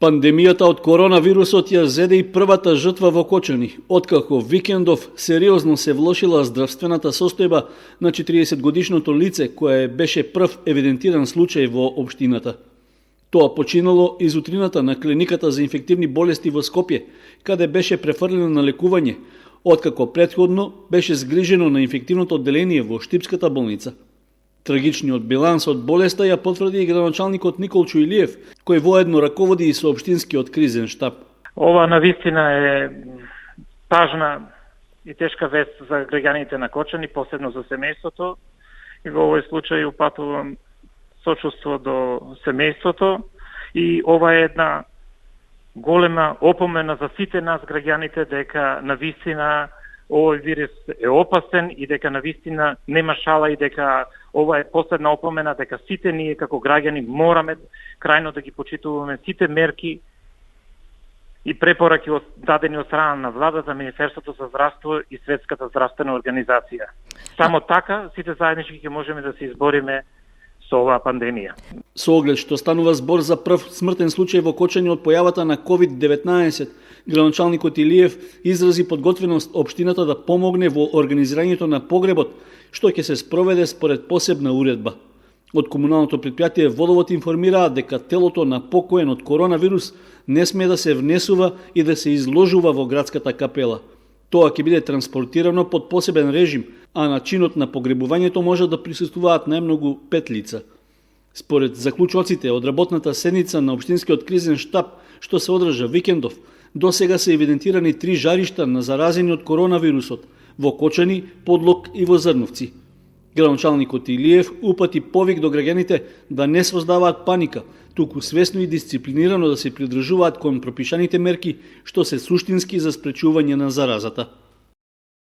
Пандемијата од коронавирусот ја зеде и првата жртва во Кочани, откако викендов сериозно се влошила здравствената состојба на 40-годишното лице кое беше прв евидентиран случај во општината. Тоа починало изутрината на клиниката за инфективни болести во Скопје, каде беше префрлено на лекување, откако претходно беше згрижено на инфективното одделение во Штипската болница. Трагичниот биланс од болеста ја потврди и градоначалникот Николчо Илиев, кој воедно раководи и со општинскиот кризен штаб. Ова навистина е тажна и тешка вест за граѓаните на Кочани, посебно за семејството. И во овој случај упатувам сочувство до семејството и ова е една голема опомена за сите нас граѓаните дека навистина овој вирус е опасен и дека навистина нема шала и дека ова е последна опомена дека сите ние како граѓани мораме крајно да ги почитуваме сите мерки и препораки дадени од страна на владата, Министерството за здравство и Светската здравствена организација. Само така сите заеднички ќе можеме да се избориме со оваа пандемија. Со оглед што станува збор за прв смртен случај во Кочани од појавата на COVID-19, градоначалникот Илиев изрази подготвеност општината да помогне во организирањето на погребот, што ќе се спроведе според посебна уредба. Од комуналното претпријатие Водовод информираат дека телото на покоен од коронавирус не сме да се внесува и да се изложува во градската капела. Тоа ќе биде транспортирано под посебен режим, а на чинот на погребувањето може да присуствуваат најмногу 5 лица. Според заклучоците од работната седница на општинскиот кризен штаб, што се одржа викендов, до сега се евидентирани 3 жаришта на заразени од коронавирусот во Кочани, Подлог и во Зрновци. Градоначалникот Илиев упати повик до граѓаните да не создаваат паника, туку свесно и дисциплинирано да се придржуваат кон пропишаните мерки што се суштински за спречување на заразата.